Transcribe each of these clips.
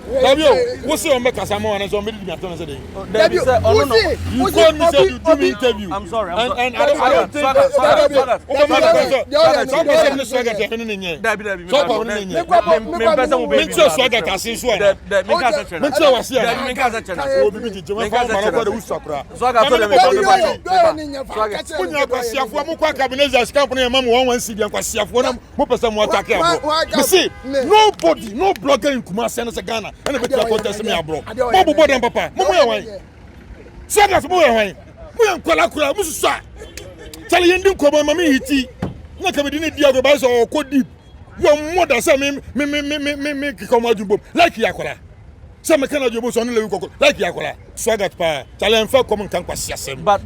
Dabio, what's your make us a more and so many things today? Dabio, you told me to do me interview. I'm sorry. And I don't think that nobody, no blogger in Kumasi and Ghana, and a bit of contest me abroad. Bobo Bodem Papa, Momo, Sagas Moya, Moyan Kalakura, Musa, Talian Duko, Mammy Hiti, Nakabini Diago Bazo or Code Deep. Your mother said me come out like Yakora. Some mechanic you was only like Yakora, Swagat Pa, Talian for common Campus, but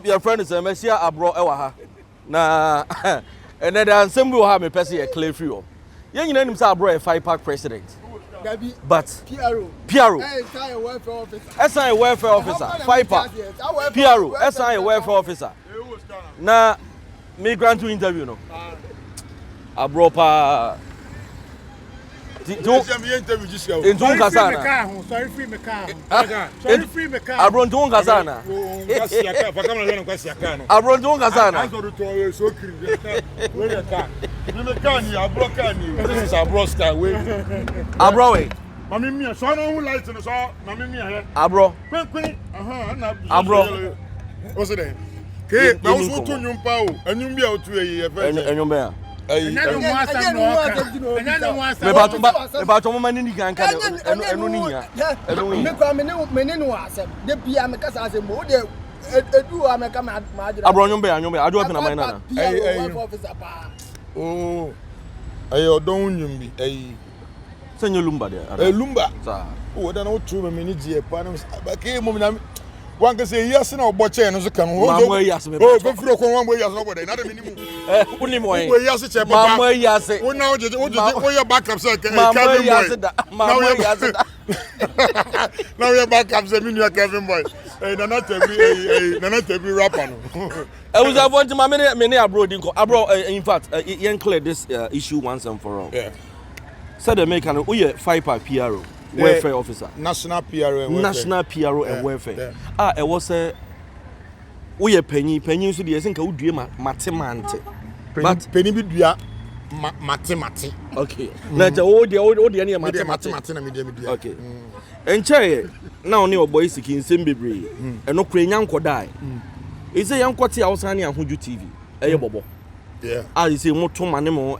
your friend is a Messia abroad Ewaha. Na and then assembly will have a person a clear free. Young name is abroad a 5-pack president. But PRO SI welfare officer 5-pack PRO SI welfare officer. Na me grant to interview no. Abroad pa Don't sorry free me car. Sorry free me car. Abron don't Gazana. Abron don't Gazana. So where the car? You can you abroad this is abroad style way. Abroad. Mami me so no light no so mami me here. Abroad. Abroad. What's it then? Ke na so to nyumpa o. Anyum bia o tu e e fe. Anyum bia. About a man in the gang, and oh, I don't you be a Lumba there. A Lumba. Oh, then all 2 minutes here, Panams. I came on. One can say yes, no, but and as a come home. Oh, go through one way as nobody, not a minimum. Only more. Yes, it's a mamma. Yes, what now? Your backup second. Now your backup said, you are Kevin Boy. Not every rapper. I was avoiding my many abroad. In fact, Ian clear this issue once and for all. Yeah. Said the make an 5-pack PRO. Welfare officer, national PRO and welfare. It was a we a penny so the think I would do mathematics. But penny be do mathematics. Okay. Now the old any mathematics. Okay. And chair now new boys seeking same baby and no Ukrainian could die. Is a young quality outside and Ahodwo TV. Bobo. Yeah. I say more to money more.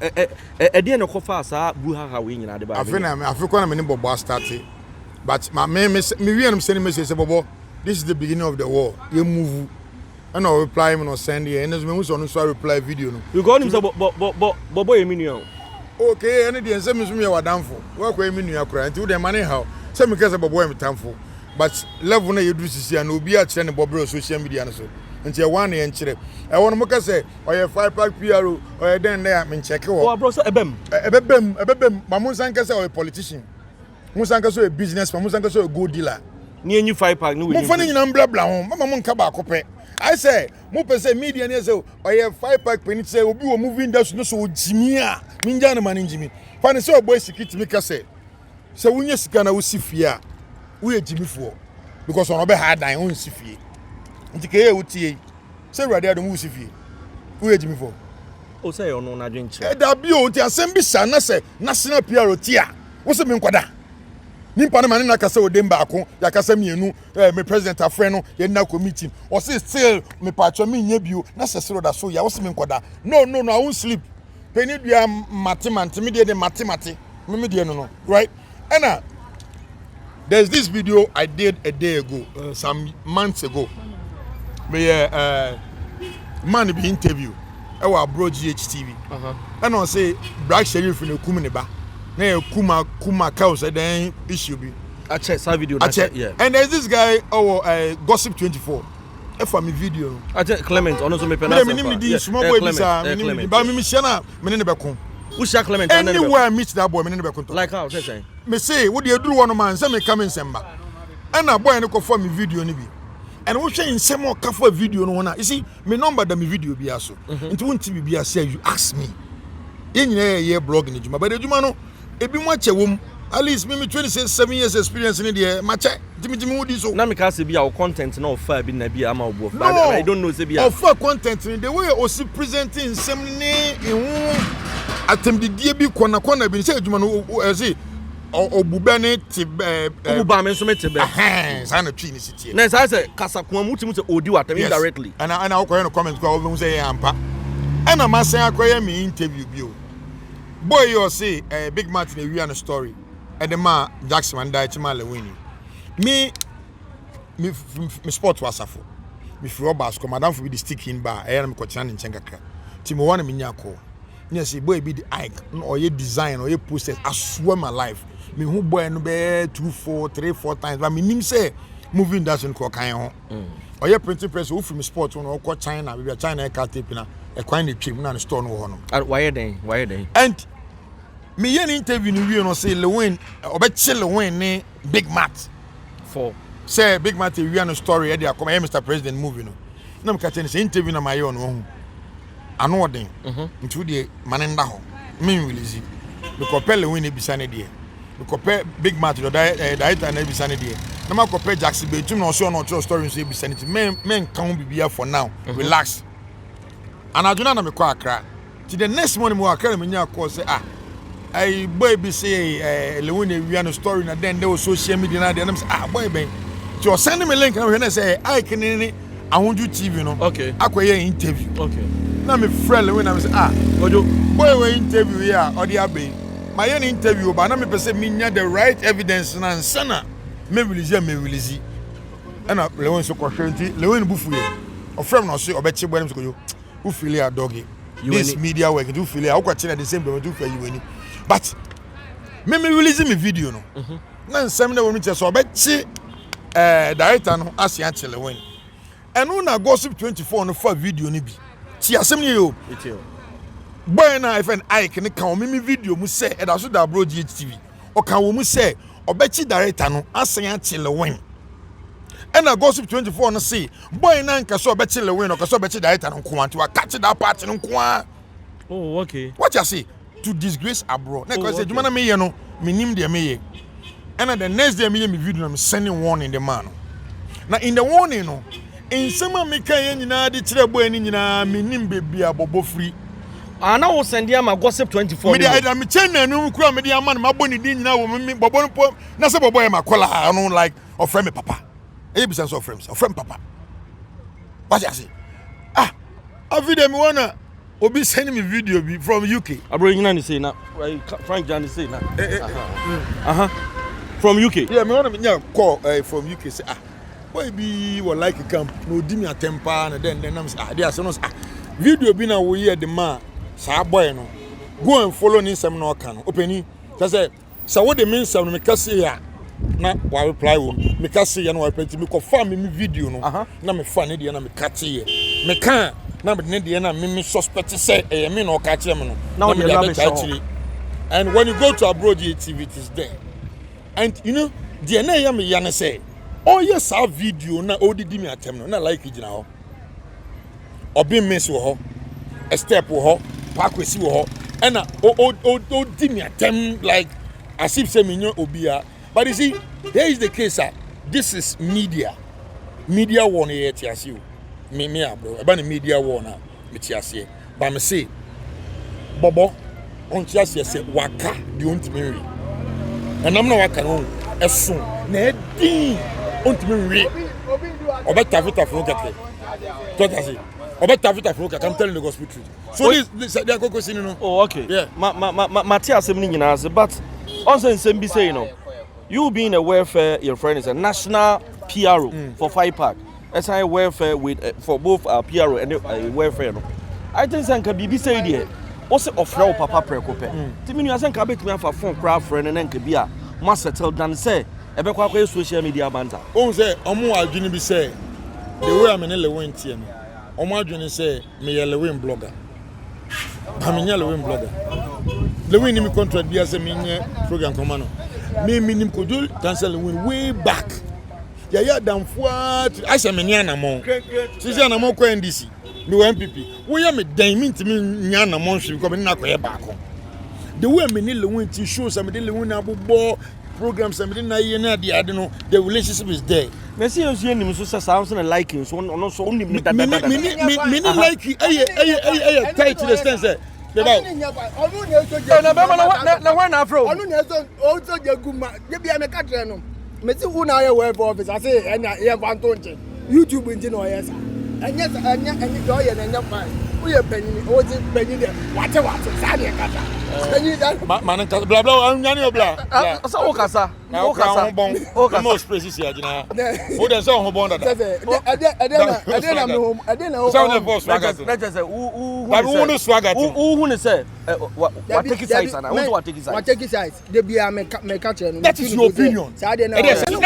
A day no coffee, sir. Buha winning at the back. I feel I'm in Bobo started. But my me sending message Bobo. This is the beginning of the war. You move. And I'll reply him or send you. And as we also reply video. You got him Bobo Emilio. Okay, and the same as me are down for. Work with me, you are crying to the money how. Some because of Bobo time for. But love when you do see and will be at sending Bobo social media. Until 1 year and chip. I want to say, or a 5-pack PRO, or then there, I check it. Oh, bro, a bem. Mamusanka or a politician. Musanka a business, Mamusanka a good dealer. Near you 5-pack, no funny in blah blah, Mamma Cabaco. I say, Mupa say media years or a 5-pack penny say, will be moving down no so Jimmy, Minjana man in Jimmy. Find so boy security make us say. So when you scan, I will see fear. We are Jimmy for because on a hard I own see fear. Ntikeye wutie say radio do mu sifi wo ejimi fo o say ono na dwen kire da bi o nti asem bi sa na say national PRO tia wo se me nkwada nimpa na mane na kasa o dem ba ko ya kasa mienu me president afre no ye na committee o say still me patcho me nya bio na sesero da so ya wo se me nkwada no I won't sleep penny dua mathematics me de mathematics me de no right and there's this video I did a day ago some months ago. Me man be interview e wa abroad GHTV and I say black sheriff in Kumene ba na kuma cows then issue be I check some video yeah. And there's this guy Gosips 24 for me video I check Clement ono so me penance me small boy bisa me ba me shana me ne be kon who share Clement anywhere I meet that boy me ne be kon like how say me say what dey do one man say me come in semba and na boy ne ko for me video ni bi. And we say in some more for video no one. You see, my number that me video be also. Into one TV be say you ask me. ye blog ni juma but the juma no ebi mo ache wom at least me 27 years experience in there mache timi wodi so na me ka se bia o content na offer bi na bia ama obo but I don't know se bia offer content in the way o si presenting sem ni ehu atemdidie bi kona bi se adwuma no say obube ne te obuba me so me te be sa na twi ni sitie na sa say kasa ko amuti mu se odi watam indirectly and I okoye no comment ko obi say ampa and I must say akoye me interview bio boy you say Big Martin we an story and the man Jackson and die chima Liwin me sport wasafo me free obas ko madam for be the stick in bar e na me ko tia nchen kakra ti mo wana me nya ko nya say boy be the ike or ye design or ye process I swear my life me who boy no be 2 4 3 4 times but me nim say moving that in ko kan ho or ye printing press who from sport no ko China we be China e ka tape na e kwan na twem na store no ho no why then and me yen interview ni we no say Liwin obechi Liwin ne Big Mat for say Big Mat we an story e dey come Mr President movie no na me ka tell say interview na my own ho ano odin ntu de manenda ho me release because Liwin e bisa ne de because Big Mat do director na bisa ne de na ma ko Jackson be tum na so no story so e bisa ne men kan bibia for now relax and aduna na me ko akra ti the next morning mo akra me nya call say I boy be say Liwin we an story na then there was social media na dem say boy ben you send me link na we say I can ni Ahodwo TV no okay akoye interview okay na me friend Liwin na say ojo boy we interview here or the abe my interview but na me pese me nya the right evidence na nsana me release and Liwin so kwahwenti Liwin bufuye of friend no say obechi boy dem so who feel a doggy this media work do feel a kwachina the same do for you but me release me video no na nsem na wonu so obechi director no asian Liwin enu na Gossip 24 no for video ni bi ti asem ni yo boy na FN Ike ne kan me video mu say e da so da bro GHTV o kan wo mu say obechi director no asian Liwin and a Gossip 24 no say boy na nka so obechi Liwin no ka so obechi director no ko anti wa catch that part no ko oh okay what you say to disgrace abroad na cause juma na me ye no me nim de me ye and the next day me video no me sending warning the man na in the warning no in some me kan ye nyina de kire boy ni nyina me nim bebi abobo free ana wo send ya ma Gossip 24 me dey me chen na nu kura me dey ama na maboni din nyina wo me bobo no na se bobo e makola no like of friend me papa e be sense of friends papa what you say a video me wanna obi send me video be from UK abro nyina ni say na Frank Jan say na from UK yeah me wanna me call from UK say boy be what like camp no di me atempa na then am say they say no video be na we hear the man sa boy no go and follow ni sem no kan openi say what the mean sem me ka say ya na wa reply wo me ka say ya no wa penti me ko fa me video no na me fa ne de na me ka tie me kan na me de na me suspect say me no ka tie me no na me actually and when you go to abroad TV it is there and you know the na ya me ya na say oh yes our video na odidi me atem no na like gina ho obi miss wo ho a step wo ho pakwesi wo ho and na odi me atem like as if say me nyo obia but you see there is the case this is media war na yet yasi me bro eba na media war na me tiase but me say bobo on tiase say waka the ontimi ri and am na waka no esun na edin ontimi ri obeta vita fun keke to tasi obeta vita fun keke I'm telling the gospel truth so this they are go no oh okay yeah ma tiase me nyina ase but also nsem bi say you know you being a welfare your friend is a national PRO for 5 Park as I welfare with for both PRO and welfare no I think sanka bibi say there also offer papa prekope timi nu sanka betumi afa phone craft friend and nka bia ma settle down say e be kwa social media banter on say omo adwene bi say the way am in Liwin tie no omo adwene say me ye Liwin blogger am nya Liwin blogger Liwin ni me contract bi say me nya program come no me nim kodul cancel Liwin way back ya damfo I say me nya na mo sisi na mo ko NDC me MPP wo ya me dan mi ntimi nya na mo hwe ko me na ko ye baako the way me need Liwin to show some the Liwin abo programs some na ye na the no the relationship is there. Me see you nim so say Samson and Likee so no so nim me Likee tight to the stance say na when afro onu na so jaguma je bia me ka tre no me see who na ye work for office I say enya ye kwanto nche YouTube nti no yes enya do ye na enya fine who ye panyin o ti panyin de wate sa de kata panyin da man bla bla anyane bla so o kasa most precious ya jina o de so ho bon dada ade na so na boss swagger let us say who ne say what take his size and what take his size de bia me ka tre no that is your opinion sa de na that's your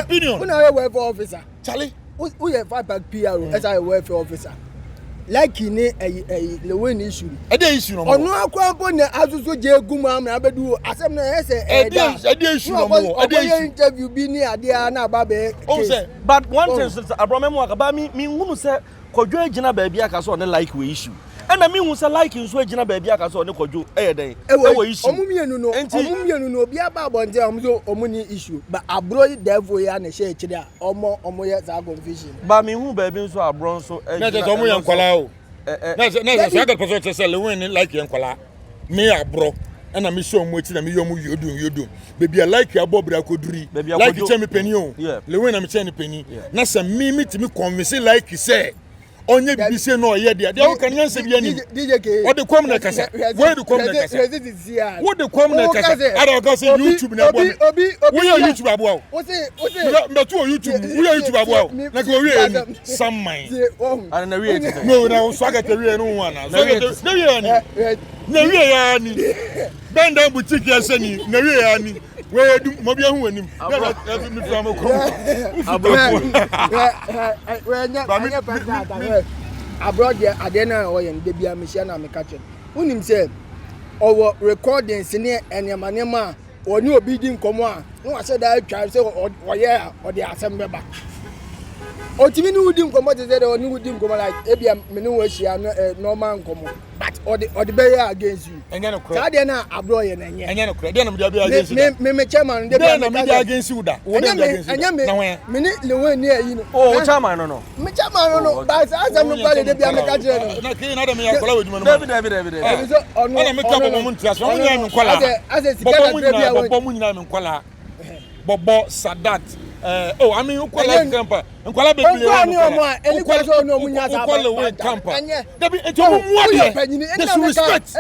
opinion who na work for officer Charlie who ye 5 pack PRO as I work for officer Likee ni Liwin issue issue no onu akwanpo ne azuzo je egum amra abedu asem na ese issue no mo interview bi ni ade na ababe but one thing abromemu akaba mi hunu say kodwo agina ba bia aka so ne Likee we issue and me hu say Likee nso agina ba bia aka so ne kodwo den we issue omumienu no obi aba abonje omuni issue but abro devil ya na she kire omo ye za confusion ba me hu ba bi nso abro nso na je omo ye nkwala o na so aga person che say Liwin Likee nkwala me abro and me show mo ti na me yomu yodun baby Likee abobra koduri Likee che me pani o Liwin na me che ne pani na say me ti me convince Likee say onye bibise no ye de o kan yanse bi ani o de kom na kasa we de kom na kasa wo de kom na kasa ara go say YouTube na abo wo ye YouTube abo o me to YouTube wo ye YouTube abo o na ko we ani samman ana na we no na so aga te we no wana so na we ani na we ya ni benda boutique ya sani na we ya ni we do mo bia hu anim na me from ko abroad ade na o ye de bia me hia na me ka chen unim say owo recordings ne enema oni obi di nkomo a no wa say da twa say o ye o de asem beba o timi ni udi nkomo te say oni udi nkomo like ebia me ne wo hia normal nkomo but o de be against you enya no kra ade na abroad ye na enya no kra de na me de be against you me chairman de be na me de against you da wo de against enya me ni Liwin ni ayi no oh chairman no me chairman no but asem no bale de bia me ka kire no na ke na de me ya kola weduma no David ona me ka bobo mu ntiaso mo nya me kola bobo mu nyina me kola bobo Sadat oh I mean ukola camper nkwala be play no ukola no munya za ba Liwin camper debi ento mu ade disrespect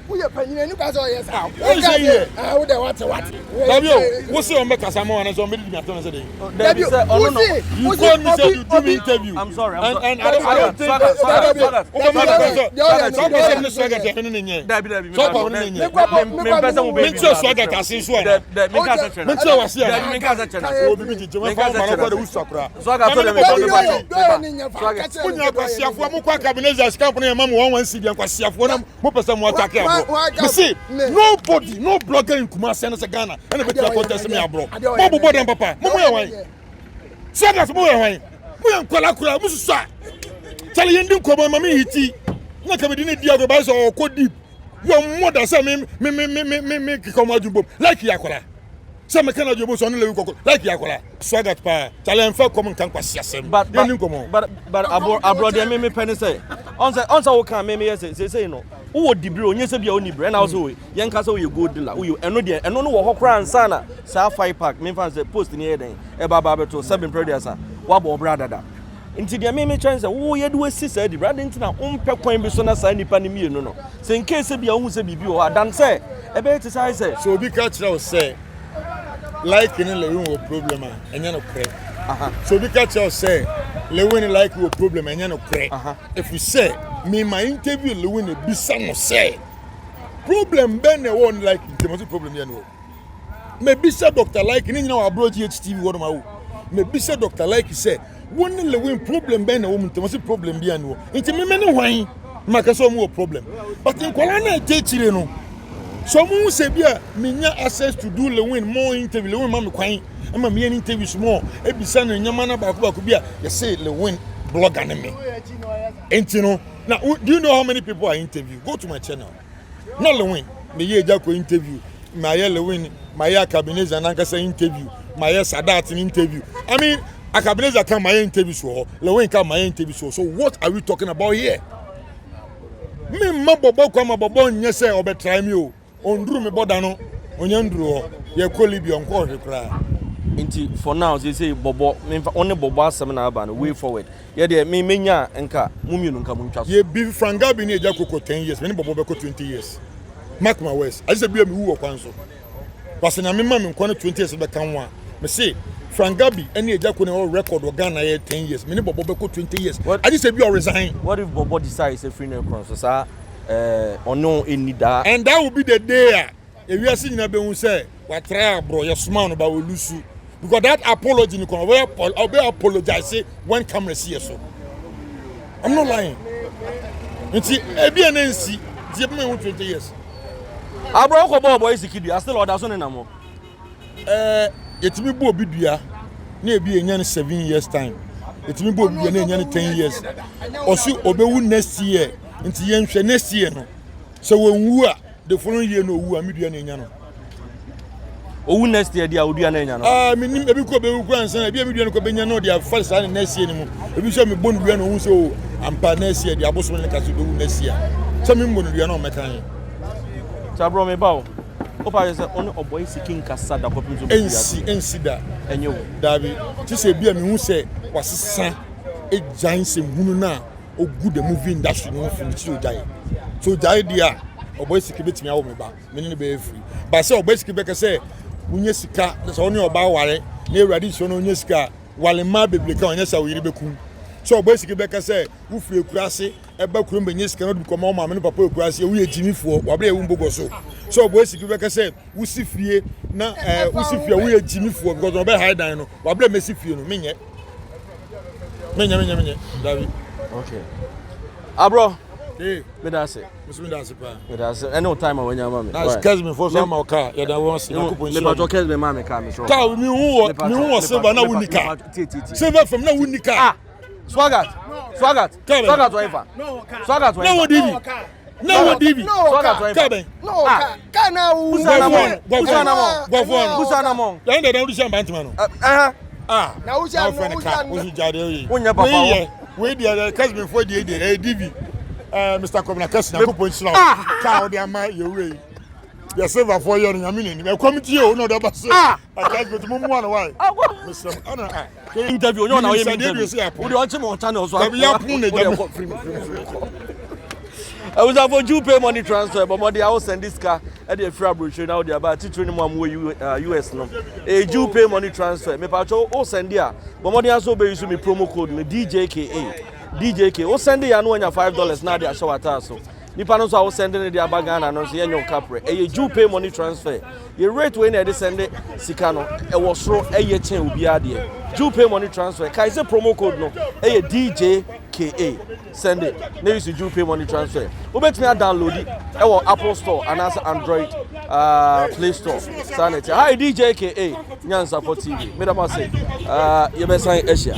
who you penny and you guys are yes what is here who they what Fabio we see on make asamo and so me me aton say David say oh no you call me say you do me interview I'm sorry and I don't think you see, nobody, no blogger in Kumasi and Ghana, and a bit of contest me abroad. Bobo Bodem Papa, Momo, Sagas Moe, Moyan Kolakura, Musa, Talian Dinko, Mammy Hiti, not a minute, the other bus or code deep. Your mother said me, come out, like Yakola. Some kind of your boss only like Yakola, Sagat Pa, Talian for common Tanquas, but abroad, me penny say, answer can make me say no. Who would debut on yes, be only brand also. Young castle, you good dealer. You and no dear, and no walk around Sana, South 5 Park, Memphis, post in the air, Eba Barbato, 7 Predator, Wabo brother. Into the meme chance, oh, you do a sister, the brand into our own pep coin, Bissona, Sandy Panimi, no. So in case of your own say, or done say, a better size, so be catch now say, like in a room problem, and you're not correct. So we catch us say Liwin like a problem and you know correct. If we say me my interview Liwin be some say problem ben the one like the most problem you know. Maybe say Dr. Likee you know abroad HTV what ma maybe say Dr. Likee say one Liwin problem ben the woman the most problem be no. Into me many why make so more problem. But in Kwalana take no. So mu say bia me nya access to do Liwin more interview Liwin ma me kwan Emma me interviews more. Ebisa no nyama na ba ko bia you say Liwin blogger na me. Enti no. Now do you know how many people I interview? Go to my channel. no Liwin me ye Ejako interview my Liwin my cabinet and Ankasa interview my Sadat interview I mean a cabinet come my interview so Liwin come my interview so what are we talking about here me mabobo kwama bobo nye se obetry me o ondru me boda no onyandru ho ye kolibi onko hwekra Inti for now they say bobo me only bobo asem na aba no way forward ye de me menya nka mumienu nka muntwa so ye bi Frangabi ni Ejako 10 years me bobo beko 20 years mark my words I say bi me wu okwan so parce na me ma me nko 20 years be kan ho a me say Frangabi any Ejako na record o Ghana ye 10 years me bobo beko 20 years I just say bi o resign. What if bobo decides a free no cross so sa ono eni da and that will be the day if you are seeing na be hu say wa try bro your small no ba we lose because that apology you can apologize when camera see you so I'm not lying nti ebi enensi die me 20 years abro ko bobo isikidi I still order so na mo yetimi bo obi dua na ebi enya 7 years time yetimi bo obi dua na enya 10 years osu obewu next year nti yenhwe next year no so wonwu a the following year no wu a medua na enya no owu next year dia odua na enya no minim ebi ko bewu kwa nsan ebi medua no ko benya no dia first and next year ni mu ebi so me bonu dua no hu so ampa next year dia boso ne ka so bewu next year so me bonu dua no mekan Sabro me bawo opa say on oboy seeking kasa da kopin so ensi da enyo dabi ti se bia me hu se wasesa ejan se hunu na ogu the movie industry no film ti so jai dia oboy seeking betimi awo me ba me ne be free ba say oboy seeking be ka say unye sika so oni oba ware na ewradi so no unye sika wale ma beble ka onye sa oyiri bekum so oboy seeking be ka say wo free kurase eba kurom benye sika no bi ko ma me papa kurase wo ye jimifo wabra ewu mbogo so oboy seeking be ka say wo si fie na wo si fie wo ye jimifo because oba high dan no wabra mesi fie no menye David okay abro hey me da say pa any time when you mama that's cause me for some car ya da won see akupon le bajo cause me mama car me so car me hu silver na wunika silver from na wunika swagat waifa swagat na wo divi swagat waifa no car na busana mon ya nda do shamba ntima no na uja jade yi wonya papa we dia cause me for die divi Mr. Komna Kasina kupon slow car dey ama your way the silver for your nyame ni e committee o no do ba so I just go to mumu one why Mr. Ana interview onyo na we interview we dey on chimo channel so ya pun na jam I was about you pay money transfer but money I will send this car at the free brochure now they about teach you more US no you pay money transfer me pa cho o send dia but money also be use me promo code me DJK o send ya no anya $5 na dia show ata so nipa no so I will send in the abagana no so ye nyon capre you pay money transfer your rate when they send sika no e wo soro e ye chen obi ade you pay money transfer kai say promo code no e DJKA send it na use you pay money transfer o betimi download it e wo Apple Store and as Android Play Store sanity hi DJKA nyansa for TV me da ma say you be sign Asia